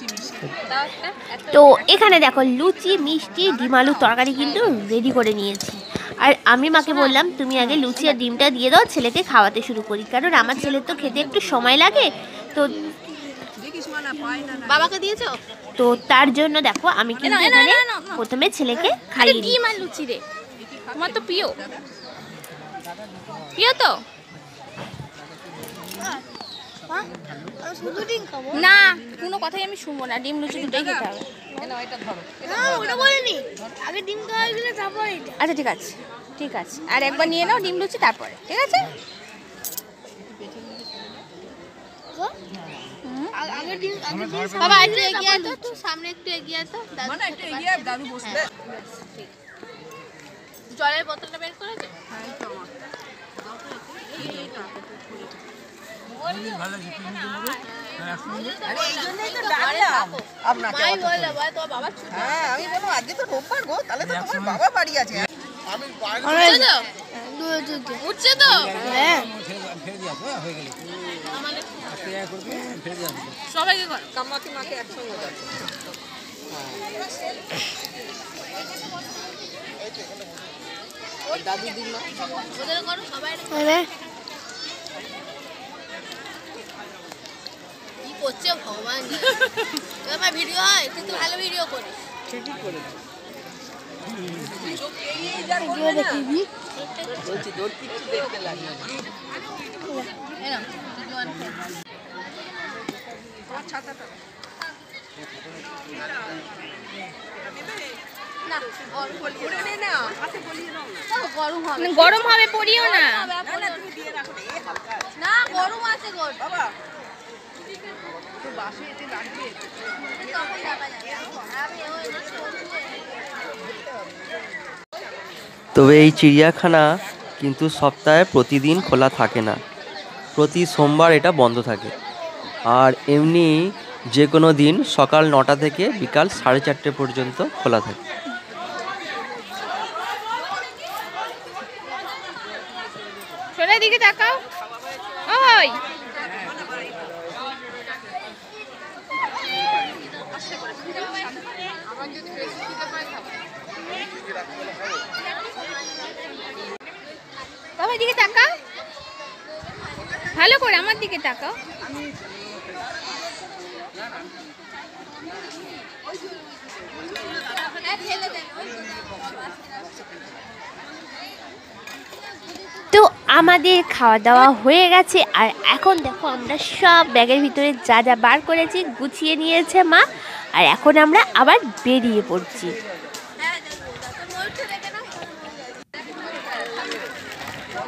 S1: তো এখানে দেখো লুচি, মিষ্টি, ডিম আলুর তরকারি কিন্তু রেডি করে নিয়েছি। আর আমি মাকে বললাম তুমি আগে লুচি আর ডিমটা দিয়ে দাও, ছেলেকে খাওয়াতে শুরু করি, কারণ আমার ছেলের তো খেতে একটু সময় লাগে। তো
S4: বাবাকে দিয়েছো?
S1: তো তার জন্য দেখো আমি কিন্তু এখানে প্রথমে ছেলেকে খাইয়ে দিই।
S4: ডিম আর লুচি রে, তোমার তো প্রিয়, প্রিয় তো
S3: শুধু ডিম খাবো
S4: না, কোনো কথাই আমি শুনবো না, ডিম লুচি দুটোই খেতে হবে।
S3: না ওটা বলিনি, আগে ডিম খাওয়া গেলে তারপর এটা।
S4: আচ্ছা ঠিক আছে, ঠিক আছে, আর একবার নিয়ে নাও ডিম লুচি, তারপরে ঠিক আছে।
S3: আগে ডিম
S4: বাবা একটু এগিয়ে আয় তো, তুই সামনে একটু এগিয়ে আয় তো, দাদু
S7: একটু এগিয়ে দাদু বসবে
S4: জলের বোতলটা বের করেছে।
S7: আপনাকে
S4: মাই বললো বল তো বাবা ছুটি
S7: হ্যাঁ আমি বললাম আজকে তো রোববার গো, তাহলে তো তোমার বাবা বাড়ি আছে
S4: উঠছে তো,
S3: হ্যাঁ
S4: সবাইকে কর।
S7: কামাকে মাকে একসঙ্গে যাচ্ছে দাদু দিমা
S4: ওদের করো সবাই।
S3: আরে
S4: কি করছে ভগবান, আমার ভিডিও হয়, তুই তো ভালো ভিডিও করিস।
S7: ঠিকই করে
S3: ভিডিও দেখিবি
S7: বলছি তোর কিছু দেখতে লাগে
S4: গরম হবে, পড়িও না, না গরম আছে গো
S7: বাবা তো বাসে এতে লাগবে
S2: তবে এই চিড়িয়াখানা কিন্তু সপ্তাহে প্রতিদিন খোলা থাকে না, প্রতি সোমবার এটা বন্ধ থাকে। আর এমনি যে কোনো দিন সকাল 9টা থেকে বিকাল 4:30 পর্যন্ত খোলা থাকে।
S4: সোনার দিকে তাকাও, ওই বাবা দিকে তাকাও, ভালো করে আমার দিকে তাকাও।
S1: তো আমাদের খাওয়া দাওয়া হয়ে গেছে, আর এখন দেখো আমরা সব ব্যাগের ভিতরে যা যা বার করেছি গুছিয়ে নিয়েছে মা, আর এখন আমরা আবার বেরিয়ে পড়ছি।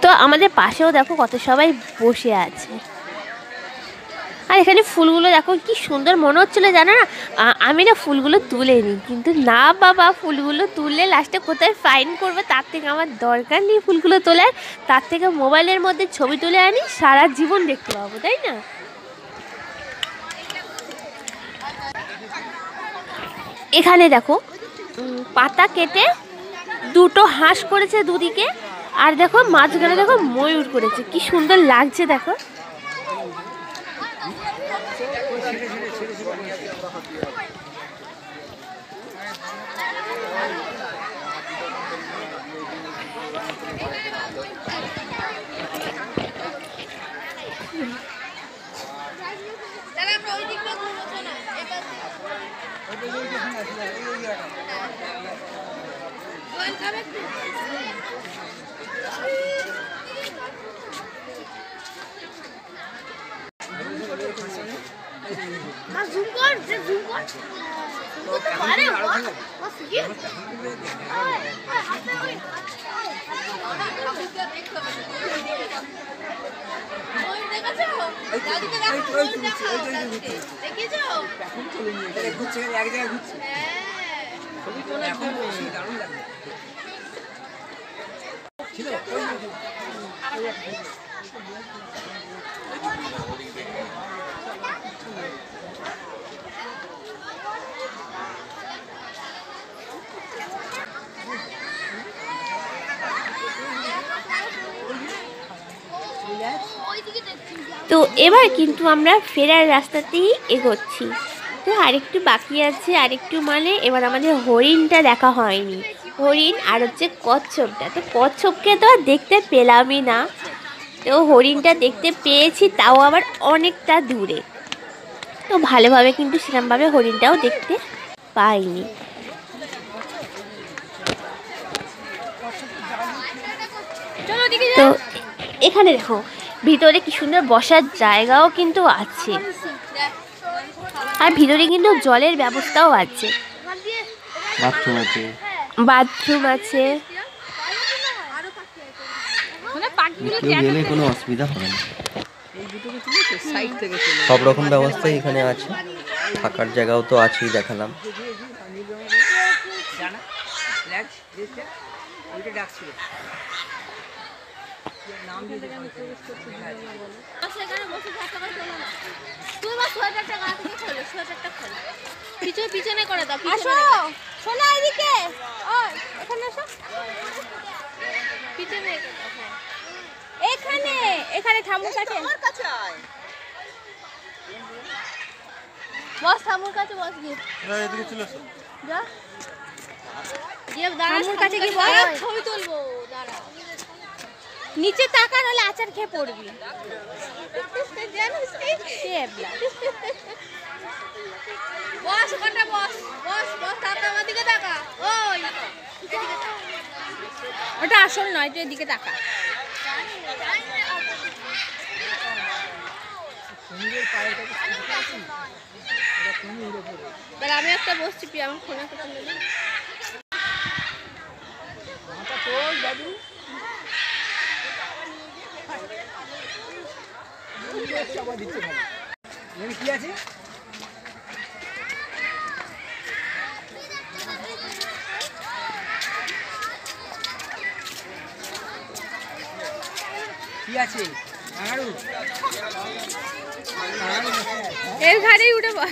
S1: তো আমাদের পাশেও দেখো কত সবাই বসে আছে। আর এখানে ফুলগুলো দেখো কি সুন্দর মনে হচ্ছিলো, জানো না আমি না ফুলগুলো তুলে নিই, কিন্তু না বাবা, ফুলগুলো তুললে লাস্টে কোথায় ফাইন করবে, তার থেকে আমার দরকার নেই ফুলগুলো তোলার, তার থেকে মোবাইলের মধ্যে ছবি তুলে আনি, সারা জীবন দেখতে পাবো, তাই না? এখানে দেখো পাতা কেটে দুটো হাঁস করেছে দুদিকে, আর দেখো মাঝখানে দেখো ময়ূর করেছে, কি সুন্দর লাগছে দেখো। তো এবার কিন্তু আমরা ফেরার রাস্তাতেই এগোচ্ছি। তো আরেকটু বাকি আছে, আরেকটু মানে এবার আমাদের হরিণটা দেখা হয়নি, হরিণ আর হচ্ছে কচ্ছপটা। তো কচ্ছপকে তো আর দেখতে পেলামই না, তো হরিণটা দেখতে পেয়েছি, তাও আবার অনেকটা দূরে। তো ভালোভাবে কিন্তু সেরকমভাবে হরিণটাও দেখতে পাইনি। তো এখানে দেখো ভিতরে কি সুন্দর বসার জায়গাও কিন্তু আছে, আর ভিতরে কিন্তু জলের ব্যবস্থাও আছে, বাথরুম আছে।
S2: গেলে কোনো অসুবিধা হবে না, সব রকম ব্যবস্থাই এখানে আছে, থাকার জায়গাও তো আছেই, দেখালাম।
S4: পিছনে করে দাও, আসো সোনা এদিকে, এখানে আসো, পিছনে এখানে, এখানে ঠাম্মুর কাছে, বস ঠাম্মুর কাছে বস, গিয়ে এদিকে চলে আসো, যা গিয়ে ঠাম্মুর কাছে গিয়ে বস, ছবি তুলবো, দাঁড়া, নিচে তাকা নাহলে আচার খেয়ে পড়বি, বস ওখানটা বস, বস বস, তাকা আমার দিকে তাকা, ওই ওটা আসল নয়, এটা এদিকে তাকা। আমি একটা বসছি, পি আমার ফোনে একটা তুলে দিই।
S5: কি আছে? কি আছে?
S4: এর ঘাড়েই উঠে পড়।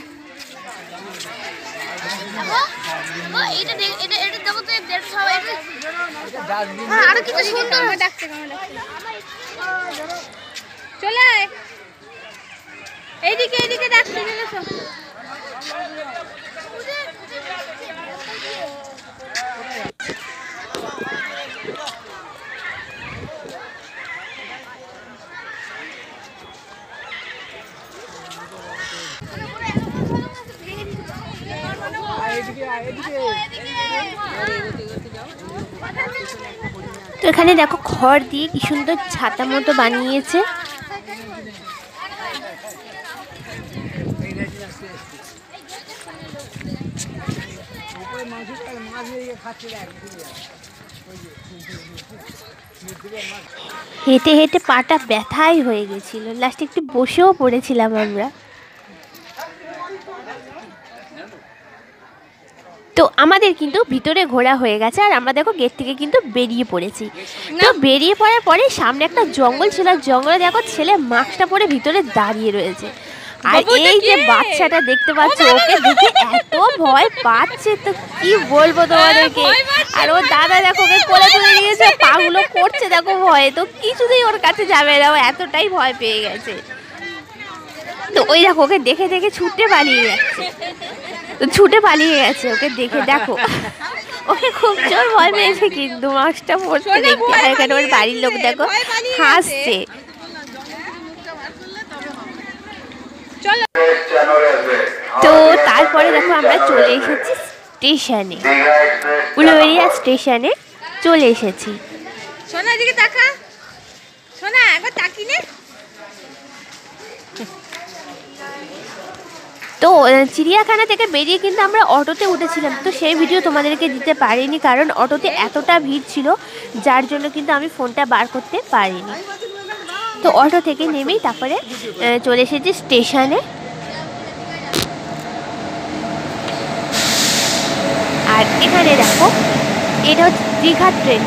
S4: চলে আয় এইদিকে, এইদিকে ডাকতে গেছো।
S1: তো এখানে দেখো খড় দিয়ে কি সুন্দর ছাতা মতো বানিয়েছে। হেঁটে হেঁটে পাটা ব্যথাই হয়ে গেছিল, লাস্টে একটু বসেও পড়েছিলাম আমরা। তো আমাদের কিন্তু ভিতরে ঘোরা হয়ে গেছে, আর আমরা দেখো গেট থেকে কিন্তু বেরিয়ে পড়েছি। তো বেরিয়ে পড়ার পরে সামনে একটা জঙ্গল ছিল, জঙ্গলে দেখো ছেলে মাস্কটা পরে ভিতরে দাঁড়িয়ে রয়েছে। আর এই যে বাচ্চাটা দেখতে পাচ্ছ, ওকে দেখে এত ভয় পাচ্ছে তো কি বলবো তোমাদেরকে। আর ওর দাদা দেখো ওকে কোলে তুলে নিয়েছে, পাগুলো করছে দেখো ভয়ে, তো কিছুতেই ওর কাছে যাবে না, ও এতটাই ভয় পেয়ে গেছে। তো ওই দেখো ওকে দেখে দেখে ছুটে পালিয়ে যাচ্ছে, ওকে দেখে দেখো ওকে খুব জোর ভয় পেয়েছে কিন্তু মাস্কটা পড়তে দেখতে। আর এখানে ওর বাড়ির লোক দেখো হাসছে। তো তারপরে দেখো আমরা চলে এসেছি স্টেশনে, উলুবেড়িয়া স্টেশনে চলে এসেছি।
S4: সোনা এদিকে তাকা, সোনা একবার তাকি নে।
S1: তো চিড়িয়াখানা থেকে বেরিয়ে কিন্তু আমরা অটোতে উঠেছিলাম, তো সেই ভিডিও তোমাদেরকে দিতে পারিনি কারণ অটোতে এতটা ভিড় ছিল, যার জন্য কিন্তু আমি ফোনটা বার করতে পারিনি। তো অটো থেকে নেমেই তারপরে চলে এসেছি স্টেশনে। আর এখানে দেখো এটা হচ্ছে দীঘার ট্রেন,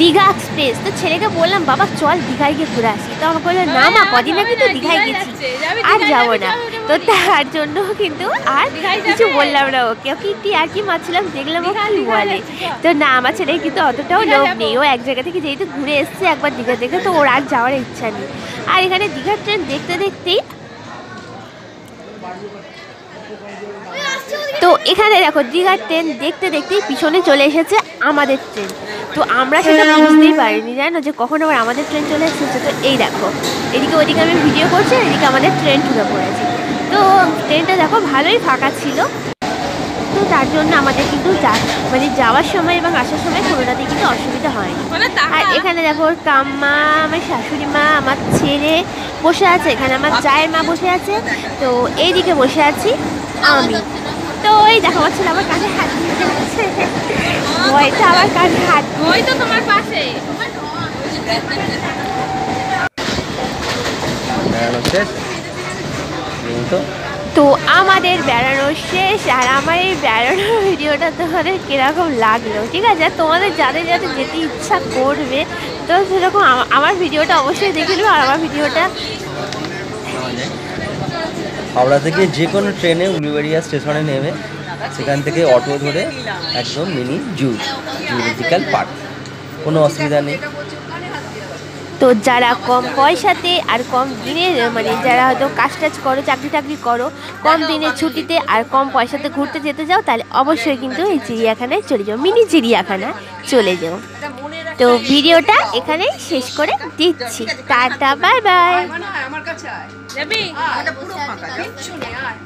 S1: দীঘা এক্সপ্রেস। তো ছেলেকে বললাম বাবা চল দীঘায় গিয়ে ঘুরে আসি, তো আমাকে বললো না মা কদিন আগে তো দীঘায় গেছি আর যাবো না। তো তার জন্য কিন্তু আর কিছু বললাম না ওকে, ওকে একটু আর কি মারছিলাম, দেখলাম ও কি বলে। তো না আমার ছেলে কিন্তু অতটাও লোভ নেই, ও এক জায়গা থেকে যেহেতু ঘুরে এসছে একবার দীঘা দেখে, তো ওর আর যাওয়ার ইচ্ছা নেই। আর এখানে দীঘার ট্রেন দেখতে দেখতেই, তো এখানে দেখো দীঘার ট্রেন দেখতে দেখতেই পিছনে চলে এসেছে আমাদের ট্রেন। তো আমরা সেটা বুঝতেই পারিনি জানো যে কখন আবার আমাদের ট্রেন চলে এসেছে। তো এই দেখো এদিকে ওদিকে আমি ভিডিও করছি, এদিকে আমাদের ট্রেন ঢুকে পড়েছে। তো ট্রেনটা দেখো ভালোই ফাঁকা ছিল, তো তার জন্য আমাদের কিন্তু মানে যাওয়ার সময় এবং আসার সময় কোনোটাতেই কিন্তু অসুবিধা হয়নি। আর এখানে দেখো ওর কাম্মা, আমার শাশুড়ি মা, আমার ছেলে বসে আছে, এখানে আমার জায়ের মা বসে আছে, তো এইদিকে বসে আছি আমি। তো এই দেখো আমার ছেলে আমার কাঁধে হাত দিয়ে যাচ্ছে, ভয়টা আমার কাঁধে হাত,
S4: ওই তো তোমার পাশে।
S1: তো আমাদের বেড়ানো শেষ, আর আমার এই বেড়ানোর ভিডিওটা তোমাদের কীরকম লাগলো, ঠিক আছে? আর তোমাদের যাদের যাদের যেতে ইচ্ছা করবে তো সেরকম আমার ভিডিওটা অবশ্যই দেখে নেবে। আর আমার ভিডিওটা
S2: হাওড়া থেকে যে কোনো ট্রেনে উলুবেড়িয়া স্টেশনে নেমে সেখান থেকে অটো ধরে একদম মিনি জুলজিক্যাল পার্ক, কোনো অসুবিধা নেই।
S1: তো যারা কম পয়সাতে আর কম দিনে, মানে যারা হয়তো কাজ টাজ করো, চাকরি টাকরি করো, কম দিনের ছুটিতে আর কম পয়সাতে ঘুরতে যেতে যাও, তাহলে অবশ্যই কিন্তু এই চিড়িয়াখানায় চলে যাও, মিনি চিড়িয়াখানা চলে যাও। তো ভিডিওটা এখানেই শেষ করে দিচ্ছি, টাটা বাই বাই।
S4: যাবি?
S7: পুরো ফাঁকা, কিচ্ছু নেই আর।